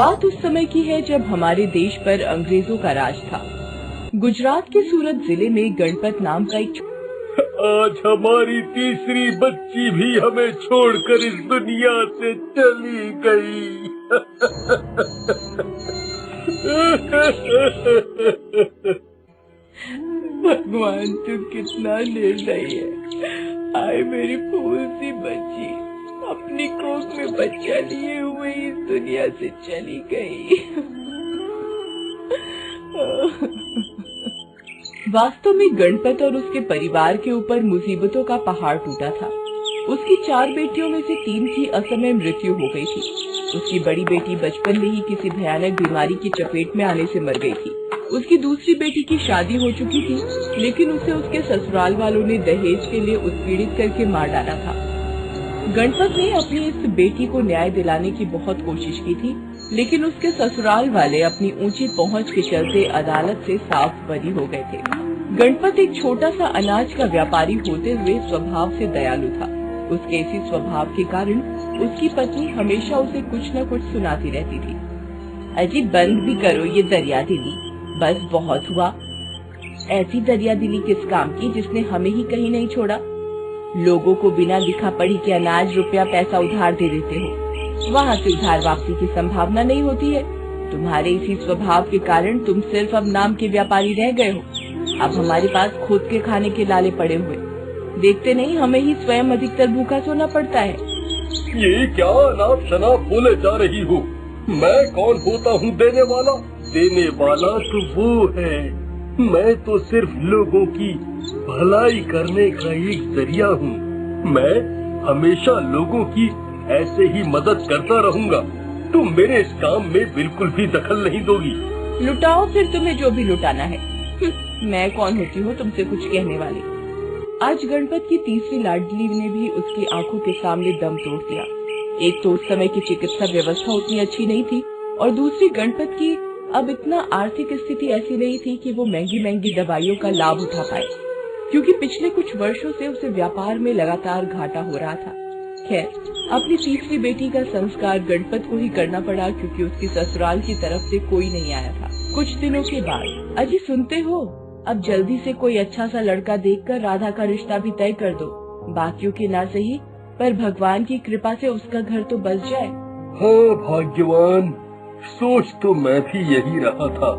बात उस समय की है जब हमारे देश पर अंग्रेजों का राज था। गुजरात के सूरत जिले में गणपत नाम का एक आज हमारी तीसरी बच्ची भी हमें छोड़कर इस दुनिया से चली गई। भगवान तू कितना निर्दयी है। आए मेरी फूल सी बच्ची अपनी कोख में बच्चा लिए हुए इस दुनिया से चली गई। वास्तव में गणपत और उसके परिवार के ऊपर मुसीबतों का पहाड़ टूटा था। उसकी 4 बेटियों में से 3 की असमय मृत्यु हो गई थी। उसकी बड़ी बेटी बचपन में ही किसी भयानक बीमारी की चपेट में आने से मर गई थी। उसकी दूसरी बेटी की शादी हो चुकी थी, लेकिन उसे उसके ससुराल वालों ने दहेज के लिए उत्पीड़ित करके मार डाला था। गणपत ने अपनी इस बेटी को न्याय दिलाने की बहुत कोशिश की थी, लेकिन उसके ससुराल वाले अपनी ऊंची पहुंच के चलते अदालत से साफ बरी हो गए थे। गणपत एक छोटा सा अनाज का व्यापारी होते हुए स्वभाव से दयालु था। उसके इसी स्वभाव के कारण उसकी पत्नी हमेशा उसे कुछ न कुछ सुनाती रहती थी। अजी बंद भी करो ये दरिया दिली, बस बहुत हुआ। ऐसी दरिया दिली किस काम की जिसने हमें ही कहीं नहीं छोड़ा। लोगों को बिना लिखा पढ़ी के अनाज रुपया पैसा उधार दे देते हो, वहाँ से उधार वापसी की संभावना नहीं होती है। तुम्हारे इसी स्वभाव के कारण तुम सिर्फ अब नाम के व्यापारी रह गए हो। अब हमारे पास खुद के खाने के लाले पड़े हुए, देखते नहीं हमें ही स्वयं अधिकतर भूखा सोना पड़ता है। ये क्या अनाप शनाप बोले जा रही हो। मैं कौन होता हूँ देने वाला? देने वाला तो वो है, मैं तो सिर्फ लोगों की भलाई करने का एक जरिया हूँ। मैं हमेशा लोगों की ऐसे ही मदद करता रहूँगा। तुम मेरे इस काम में बिल्कुल भी दखल नहीं दोगी। लुटाओ फिर तुम्हें जो भी लुटाना है। मैं कौन होती हूँ तुमसे कुछ कहने वाली। आज गणपत की तीसरी लाडली ने भी उसकी आंखों के सामने दम तोड़ दिया। एक तो उस समय की चिकित्सा व्यवस्था उतनी अच्छी नहीं थी, और दूसरी गणपत की अब इतना आर्थिक स्थिति ऐसी नहीं थी कि वो महंगी महंगी दवाइयों का लाभ उठा पाए, क्योंकि पिछले कुछ वर्षों से उसे व्यापार में लगातार घाटा हो रहा था। खैर, अपनी तीसरी बेटी का संस्कार गणपत को ही करना पड़ा, क्योंकि उसकी ससुराल की तरफ से कोई नहीं आया था। कुछ दिनों के बाद, अजी सुनते हो, अब जल्दी से कोई अच्छा सा लड़का देखकर राधा का रिश्ता भी तय कर दो। बाकियों के ना सही, पर भगवान की कृपा से उसका घर तो बस जाए। हाँ भाग्यवान, सोच तो मैं भी यही रहा था।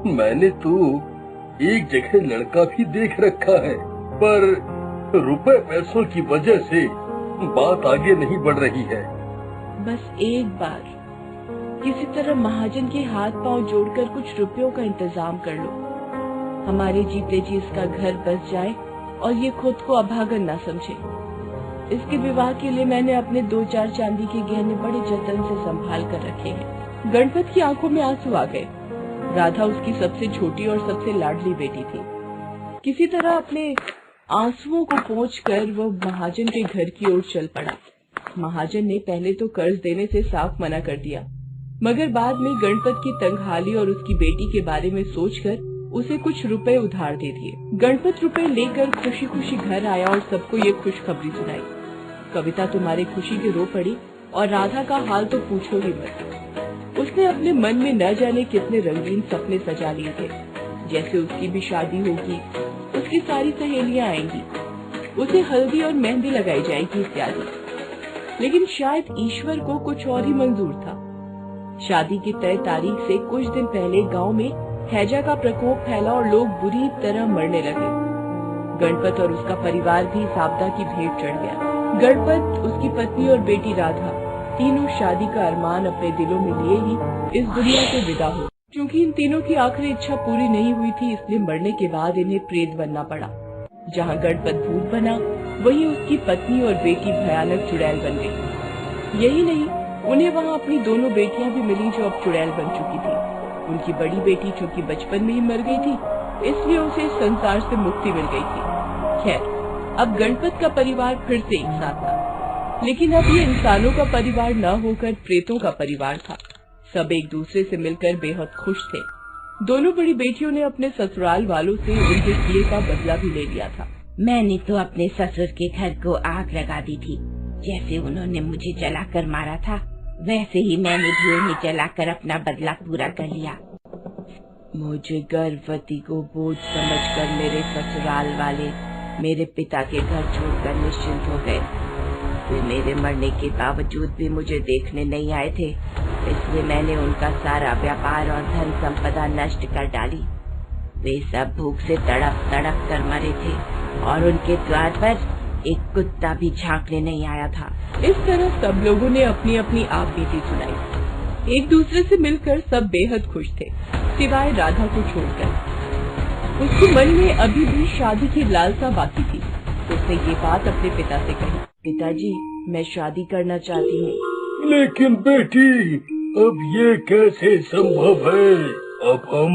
मैंने तो एक जगह लड़का भी देख रखा है, पर रुपए पैसों की वजह से बात आगे नहीं बढ़ रही है। बस एक बार किसी तरह महाजन के हाथ पांव जोड़कर कुछ रुपयों का इंतजाम कर लो। हमारे जीते जी इसका घर बस जाए और ये खुद को अभागन ना समझे। इसके विवाह के लिए मैंने अपने 2-4 चांदी के गहने बड़े जतन से संभाल कर रखे हैं। गणपत की आंखों में आंसू आ गए। राधा उसकी सबसे छोटी और सबसे लाडली बेटी थी। किसी तरह अपने आंसुओं को पोंछकर वह महाजन के घर की ओर चल पड़ा। महाजन ने पहले तो कर्ज देने से साफ मना कर दिया, मगर बाद में गणपत की तंगहाली और उसकी बेटी के बारे में सोचकर उसे कुछ रुपए उधार दे दिए। गणपत रुपए लेकर खुशी खुशी घर आया और सबको ये खुशखबरी सुनाई। कविता तुम्हारे खुशी के रो पड़ी, और राधा का हाल तो पूछो ही मत। उसने अपने मन में न जाने कितने रंगीन सपने सजा लिए थे, जैसे उसकी भी शादी होगी, उसकी सारी सहेलियां आएंगी, उसे हल्दी और मेहंदी लगाई जाएगी इत्यादि। लेकिन शायद ईश्वर को कुछ और ही मंजूर था। शादी की तय तारीख से कुछ दिन पहले गांव में हैजा का प्रकोप फैला और लोग बुरी तरह मरने लगे। गणपत और उसका परिवार भी इस आपदा की भेंट चढ़ गया। गणपत, उसकी पत्नी और बेटी राधा, तीनों शादी का अरमान अपने दिलों में लिए ही इस दुनिया से विदा हुए। क्योंकि इन तीनों की आखिरी इच्छा पूरी नहीं हुई थी, इसलिए मरने के बाद इन्हें प्रेत बनना पड़ा। जहाँ गणपत भूत बना, वहीं उसकी पत्नी और बेटी भयानक चुड़ैल बन गई। यही नहीं, उन्हें वहाँ अपनी दोनों बेटियां भी मिली जो अब चुड़ैल बन चुकी थी। उनकी बड़ी बेटी चूंकि बचपन में ही मर गई थी, इसलिए उसे इस संसार से मुक्ति मिल गई थी। खैर, अब गणपत का परिवार फिर से एक साथ था, लेकिन अब ये इंसानों का परिवार न होकर प्रेतों का परिवार था। सब एक दूसरे से मिलकर बेहद खुश थे। दोनों बड़ी बेटियों ने अपने ससुराल वालों से उनके किए का बदला भी ले लिया था। मैंने तो अपने ससुर के घर को आग लगा दी थी, जैसे उन्होंने मुझे जलाकर मारा था। वैसे ही मैंने भी उन्हें जलाकर अपना बदला पूरा कर लिया। मुझे गर्भवती को बोझ समझकर मेरे ससुराल वाले मेरे पिता के घर छोड़कर निश्चिंत हो गए। वे मेरे मरने के बावजूद भी मुझे देखने नहीं आए थे, इसलिए मैंने उनका सारा व्यापार और धन संपदा नष्ट कर डाली। वे सब भूख से तड़प तड़प कर मरे थे और उनके द्वार पर एक कुत्ता भी झांकने नहीं आया था। इस तरह सब लोगों ने अपनी अपनी आप बीती सुनाई। एक दूसरे से मिलकर सब बेहद खुश थे, सिवाय राधा को छोड़कर। उसके मन में अभी भी शादी की लालसा बाकी थी। उसने ये बात अपने पिता से कही। पिताजी, मैं शादी करना चाहती हूँ। लेकिन बेटी, अब ये कैसे संभव है? अब हम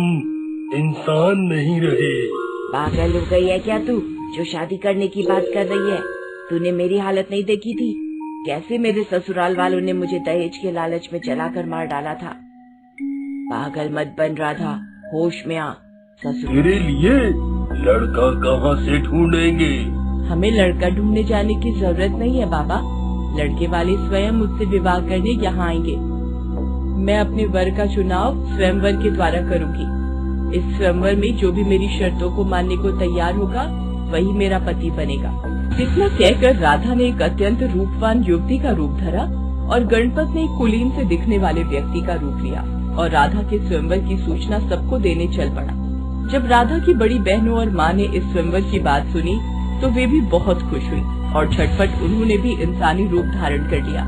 इंसान नहीं रहे। पागल हो गई है क्या तू, जो शादी करने की बात कर रही है? तूने मेरी हालत नहीं देखी थी? कैसे मेरे ससुराल वालों ने मुझे दहेज के लालच में जलाकर मार डाला था। पागल मत बन राधा, होश में आ। तेरे लिए लड़का कहाँ से ढूंढेंगे? हमें लड़का ढूंढने जाने की जरूरत नहीं है बाबा। लड़के वाले स्वयं मुझसे विवाह करने यहाँ आएंगे। मैं अपने वर का चुनाव स्वयंवर के द्वारा करूँगी। इस स्वयंवर में जो भी मेरी शर्तों को मानने को तैयार होगा वही मेरा पति बनेगा। इतना कहकर राधा ने एक अत्यंत रूपवान युवती का रूप धरा और गणपत ने एक कुलीन से दिखने वाले व्यक्ति का रूप लिया और राधा के स्वयंवर की सूचना सबको देने चल पड़ा। जब राधा की बड़ी बहनों और माँ ने इस स्वयंवर की बात सुनी तो वे भी बहुत खुश हुई और झटपट उन्होंने भी इंसानी रूप धारण कर लिया।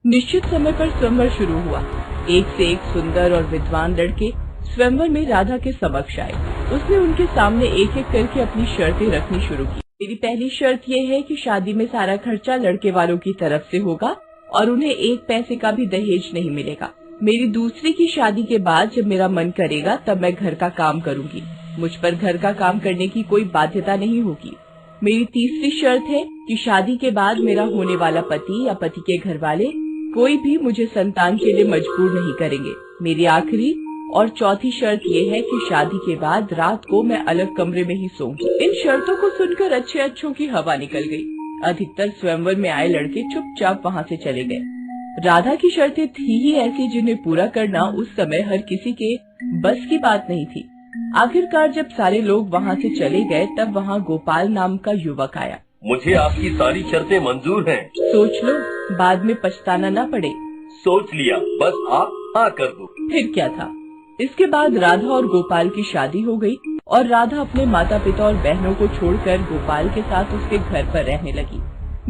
निश्चित समय पर स्वयंवर शुरू हुआ। एक से एक सुंदर और विद्वान लड़के स्वयंवर में राधा के समक्ष आए। उसने उनके सामने एक एक करके अपनी शर्तें रखनी शुरू की। मेरी पहली शर्त ये है कि शादी में सारा खर्चा लड़के वालों की तरफ से होगा और उन्हें एक पैसे का भी दहेज नहीं मिलेगा। मेरी दूसरी की शादी के बाद जब मेरा मन करेगा तब मैं घर का काम करूंगी। मुझ पर घर का काम करने की कोई बाध्यता नहीं होगी। मेरी तीसरी शर्त है कि शादी के बाद मेरा होने वाला पति या पति के घर वाले कोई भी मुझे संतान के लिए मजबूर नहीं करेंगे। मेरी आखिरी और चौथी शर्त ये है कि शादी के बाद रात को मैं अलग कमरे में ही सोऊंगी। इन शर्तों को सुनकर अच्छे अच्छों की हवा निकल गई। अधिकतर स्वयंवर में आए लड़के चुपचाप वहाँ से चले गए। राधा की शर्तें थी ही ऐसी जिन्हें पूरा करना उस समय हर किसी के बस की बात नहीं थी। आखिरकार जब सारे लोग वहाँ से चले गए तब वहाँ गोपाल नाम का युवक आया। मुझे आपकी सारी शर्तें मंजूर हैं। सोच लो, बाद में पछताना न पड़े। सोच लिया, बस आप हाँ कर दो। फिर क्या था। इसके बाद राधा और गोपाल की शादी हो गई और राधा अपने माता पिता और बहनों को छोड़कर गोपाल के साथ उसके घर पर रहने लगी।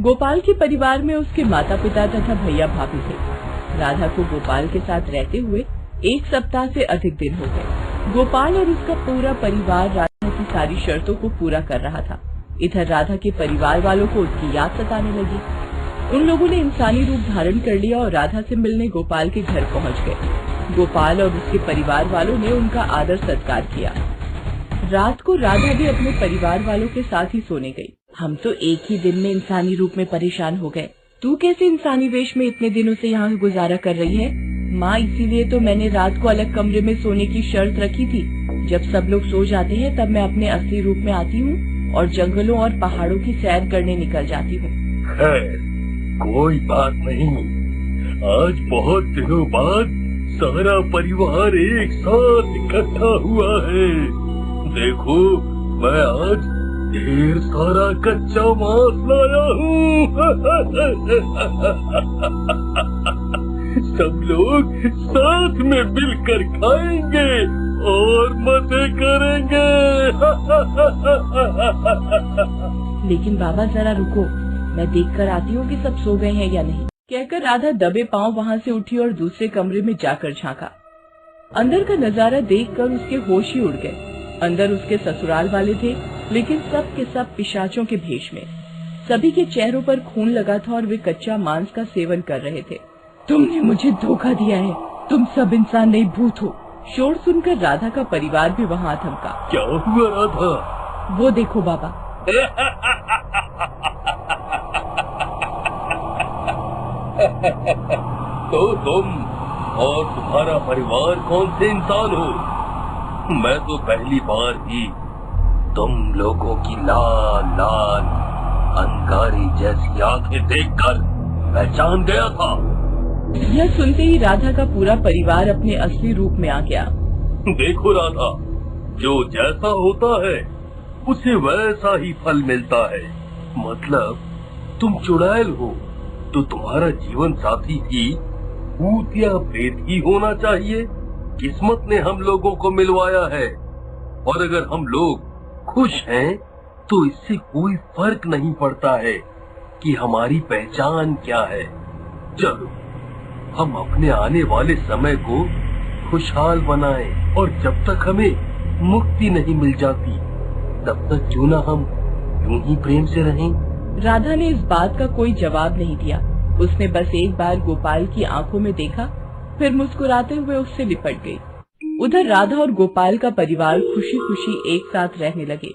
गोपाल के परिवार में उसके माता पिता तथा भैया भाभी थे। राधा को गोपाल के साथ रहते हुए 1 सप्ताह से अधिक दिन हो गए। गोपाल और उसका पूरा परिवार राधा की सारी शर्तों को पूरा कर रहा था। इधर राधा के परिवार वालों को उसकी याद सताने लगी। उन लोगों ने इंसानी रूप धारण कर लिया और राधा से मिलने गोपाल के घर पहुंच गए। गोपाल और उसके परिवार वालों ने उनका आदर सत्कार किया। रात को राधा भी अपने परिवार वालों के साथ ही सोने गई। हम तो एक ही दिन में इंसानी रूप में परेशान हो गए। तू कैसे इंसानी वेश में इतने दिनों से यहाँ गुजारा कर रही है? माँ, इसीलिए तो मैंने रात को अलग कमरे में सोने की शर्त रखी थी। जब सब लोग सो जाते हैं तब मैं अपने असली रूप में आती हूँ और जंगलों और पहाड़ों की सैर करने निकल जाती हूँ। कोई बात नहीं। आज बहुत दिनों बाद सारा परिवार एक साथ इकट्ठा हुआ है। देखो, मैं आज ढेर सारा कच्चा मांस लाया हूँ। सब लोग साथ में मिलकर खाएंगे और मजे करेंगे। लेकिन बाबा जरा रुको, मैं देखकर आती हूँ कि सब सो गए हैं या नहीं। कहकर राधा दबे पांव वहाँ से उठी और दूसरे कमरे में जाकर झांका। अंदर का नजारा देखकर उसके होश ही उड़ गए। अंदर उसके ससुराल वाले थे, लेकिन सब के सब पिशाचों के भेष में। सभी के चेहरों पर खून लगा था और वे कच्चा मांस का सेवन कर रहे थे। तुमने मुझे धोखा दिया है, तुम सब इंसान नहीं भूत हो। शोर सुनकर राधा का परिवार भी वहाँ थमका। क्या हुआ राधा? वो देखो बाबा। तो तुम और तुम्हारा परिवार कौन से इंसान हो? मैं तो पहली बार ही तुम लोगों की लाल लाल अंगारी जैसी आंखें देखकर पहचान गया था। यह सुनते ही राधा का पूरा परिवार अपने असली रूप में आ गया। देखो राधा, जो जैसा होता है उसे वैसा ही फल मिलता है। मतलब तुम चुड़ैल हो तो तुम्हारा जीवन साथी भी भूत या प्रेत ही होना चाहिए। किस्मत ने हम लोगों को मिलवाया है, और अगर हम लोग खुश हैं तो इससे कोई फर्क नहीं पड़ता है कि हमारी पहचान क्या है। चलो हम अपने आने वाले समय को खुशहाल बनाएं, और जब तक हमें मुक्ति नहीं मिल जाती तब तक क्यों ना हम यूं ही प्रेम से रहें। राधा ने इस बात का कोई जवाब नहीं दिया। उसने बस एक बार गोपाल की आंखों में देखा, फिर मुस्कुराते हुए उससे लिपट गई। उधर राधा और गोपाल का परिवार खुशी खुशी एक साथ रहने लगे।